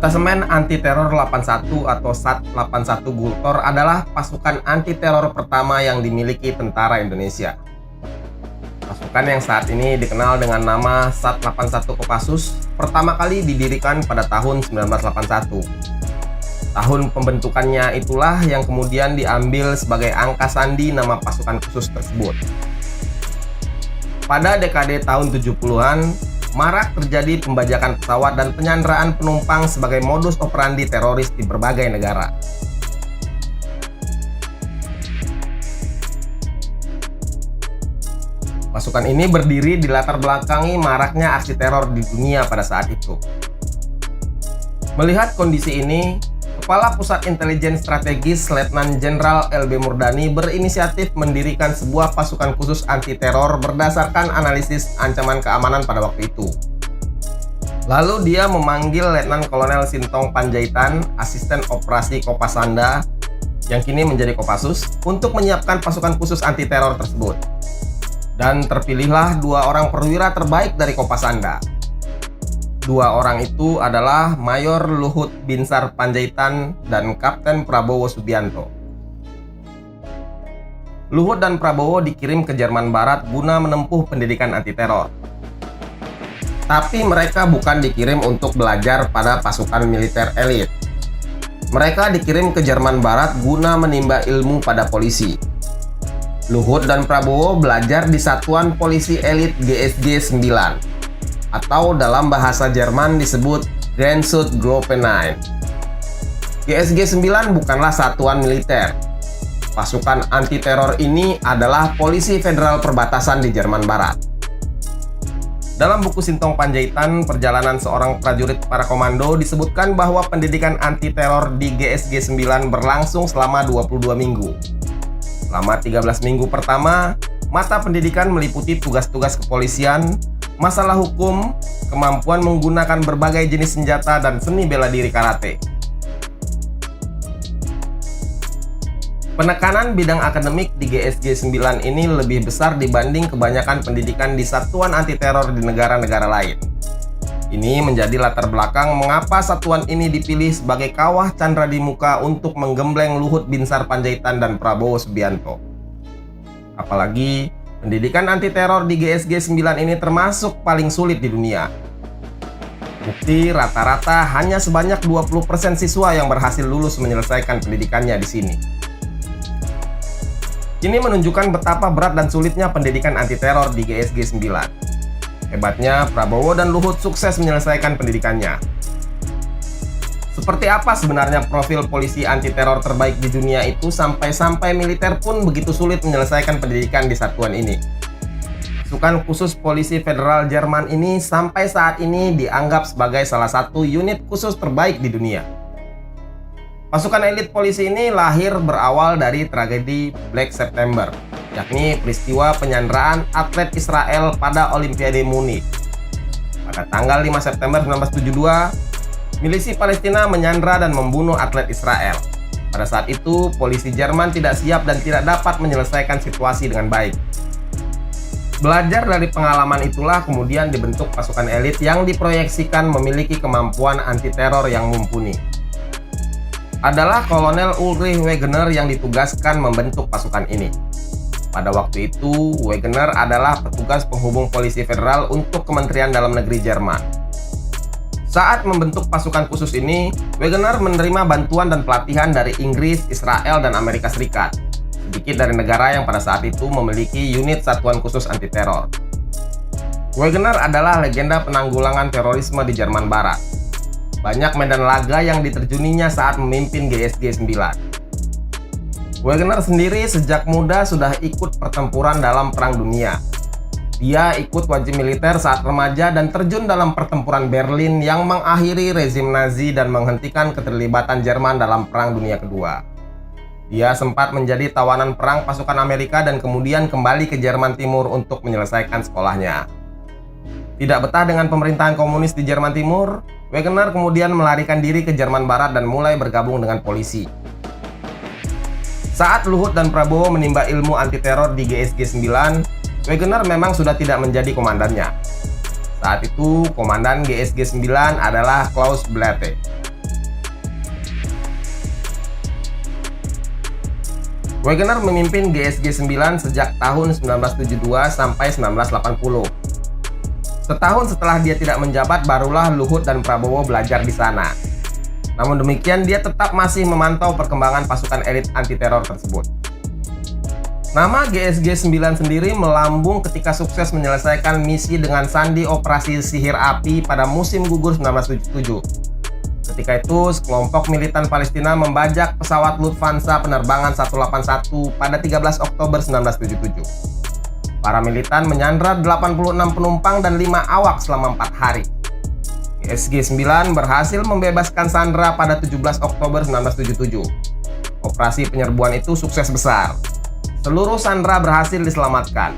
Detasemen Anti Teror 81 atau SAT 81 Gultor adalah pasukan anti teror pertama yang dimiliki Tentara Indonesia. Pasukan yang saat ini dikenal dengan nama SAT 81 Kopassus pertama kali didirikan pada tahun 1981. Tahun pembentukannya itulah yang kemudian diambil sebagai angka sandi nama pasukan khusus tersebut. Pada dekade tahun 70-an, marak terjadi pembajakan pesawat dan penyanderaan penumpang sebagai modus operandi teroris di berbagai negara. Pasukan ini berdiri di latar belakangi maraknya aksi teror di dunia pada saat itu. Melihat kondisi ini, Kepala Pusat Intelijen Strategis Letnan Jenderal LB Murdani berinisiatif mendirikan sebuah pasukan khusus anti teror berdasarkan analisis ancaman keamanan pada waktu itu. Lalu dia memanggil Letnan Kolonel Sintong Panjaitan, asisten operasi Kopasanda, yang kini menjadi Kopassus, untuk menyiapkan pasukan khusus anti teror tersebut. Dan terpilihlah dua orang perwira terbaik dari Kopasanda. Dua orang itu adalah Mayor Luhut Binsar Panjaitan dan Kapten Prabowo Subianto. Luhut dan Prabowo dikirim ke Jerman Barat guna menempuh pendidikan anti teror. Tapi mereka bukan dikirim untuk belajar pada pasukan militer elit. Mereka dikirim ke Jerman Barat guna menimba ilmu pada polisi. Luhut dan Prabowo belajar di Satuan Polisi Elit GSG 9. Atau dalam bahasa Jerman disebut Grenzschutzgruppe 9. GSG 9 bukanlah satuan militer. Pasukan anti teror ini adalah Polisi Federal Perbatasan di Jerman Barat. Dalam buku Sintong Panjaitan, Perjalanan Seorang Prajurit Para Komando, disebutkan bahwa pendidikan anti teror di GSG 9 berlangsung selama 22 minggu. Selama 13 minggu pertama, mata pendidikan meliputi tugas-tugas kepolisian, masalah hukum, kemampuan menggunakan berbagai jenis senjata, dan seni bela diri karate. Penekanan bidang akademik di GSG 9 ini lebih besar dibanding kebanyakan pendidikan di satuan anti teror di negara-negara lain. Ini menjadi latar belakang mengapa satuan ini dipilih sebagai kawah candra di muka untuk menggembleng Luhut Binsar Panjaitan dan Prabowo Subianto. Apalagi pendidikan anti teror di GSG 9 ini termasuk paling sulit di dunia. Bukti rata-rata hanya sebanyak 20% siswa yang berhasil lulus menyelesaikan pendidikannya di sini. Ini menunjukkan betapa berat dan sulitnya pendidikan anti teror di GSG 9. Hebatnya, Prabowo dan Luhut sukses menyelesaikan pendidikannya. Seperti apa sebenarnya profil polisi anti teror terbaik di dunia itu sampai militer pun begitu sulit menyelesaikan pendidikan di satuan ini? Pasukan khusus polisi federal Jerman ini sampai saat ini dianggap sebagai salah satu unit khusus terbaik di dunia. Pasukan elit polisi ini lahir berawal dari tragedi Black September, yakni peristiwa penyanderaan atlet Israel pada Olimpiade Munich. Pada tanggal 5 September 1972, milisi Palestina menyandera dan membunuh atlet Israel. Pada saat itu, polisi Jerman tidak siap dan tidak dapat menyelesaikan situasi dengan baik. Belajar dari pengalaman itulah kemudian dibentuk pasukan elit yang diproyeksikan memiliki kemampuan anti teror yang mumpuni. Adalah Kolonel Ulrich Wegener yang ditugaskan membentuk pasukan ini. Pada waktu itu, Wegener adalah petugas penghubung polisi federal untuk Kementerian Dalam Negeri Jerman. Saat membentuk pasukan khusus ini, Wegener menerima bantuan dan pelatihan dari Inggris, Israel, dan Amerika Serikat, sedikit dari negara yang pada saat itu memiliki unit satuan khusus anti teror. Wegener adalah legenda penanggulangan terorisme di Jerman Barat. Banyak medan laga yang diterjuninya saat memimpin GSG 9. Wegener sendiri sejak muda sudah ikut pertempuran dalam Perang Dunia. Dia ikut wajib militer saat remaja dan terjun dalam pertempuran Berlin yang mengakhiri rezim Nazi dan menghentikan keterlibatan Jerman dalam Perang Dunia Kedua. Dia sempat menjadi tawanan perang pasukan Amerika dan kemudian kembali ke Jerman Timur untuk menyelesaikan sekolahnya. Tidak betah dengan pemerintahan komunis di Jerman Timur, Wegener kemudian melarikan diri ke Jerman Barat dan mulai bergabung dengan polisi. Saat Luhut dan Prabowo menimba ilmu anti teror di GSG 9, Wegener memang sudah tidak menjadi komandannya. Saat itu, komandan GSG 9 adalah Klaus Blatte. Wegener memimpin GSG 9 sejak tahun 1972 sampai 1980. Setahun setelah dia tidak menjabat, barulah Luhut dan Prabowo belajar di sana. Namun demikian, dia tetap masih memantau perkembangan pasukan elit anti-teror tersebut. Nama GSG 9 sendiri melambung ketika sukses menyelesaikan misi dengan sandi Operasi Sihir Api pada musim gugur 1977. Ketika itu, sekelompok militan Palestina membajak pesawat Lufthansa penerbangan 181 pada 13 Oktober 1977. Para militan menyandra 86 penumpang dan 5 awak selama 4 hari. GSG 9 berhasil membebaskan sandera pada 17 Oktober 1977. Operasi penyerbuan itu sukses besar. Seluruh sandera berhasil diselamatkan.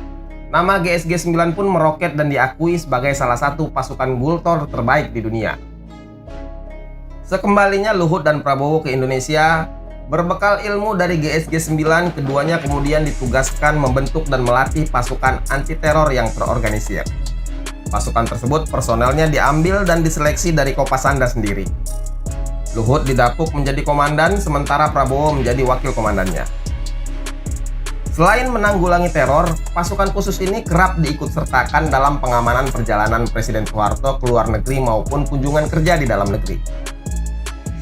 Nama GSG 9 pun meroket dan diakui sebagai salah satu pasukan gultor terbaik di dunia. Sekembalinya Luhut dan Prabowo ke Indonesia, berbekal ilmu dari GSG 9, keduanya kemudian ditugaskan membentuk dan melatih pasukan anti-teror yang terorganisir. Pasukan tersebut personelnya diambil dan diseleksi dari Kopasanda sendiri. Luhut didapuk menjadi komandan, sementara Prabowo menjadi wakil komandannya. Selain menanggulangi teror, pasukan khusus ini kerap diikutsertakan dalam pengamanan perjalanan Presiden Soeharto ke luar negeri maupun kunjungan kerja di dalam negeri.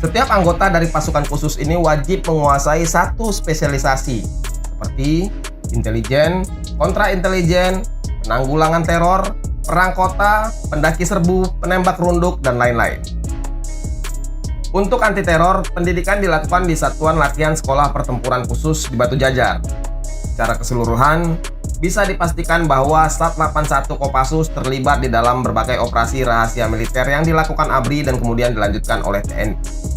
Setiap anggota dari pasukan khusus ini wajib menguasai satu spesialisasi, seperti intelijen, kontra-intelijen, penanggulangan teror, perang kota, pendaki serbu, penembak runduk, dan lain-lain. Untuk anti-teror, pendidikan dilakukan di Satuan Latihan Sekolah Pertempuran Khusus di Batu Jajar. Secara keseluruhan, bisa dipastikan bahwa Sat 81 Kopassus terlibat di dalam berbagai operasi rahasia militer yang dilakukan ABRI dan kemudian dilanjutkan oleh TNI.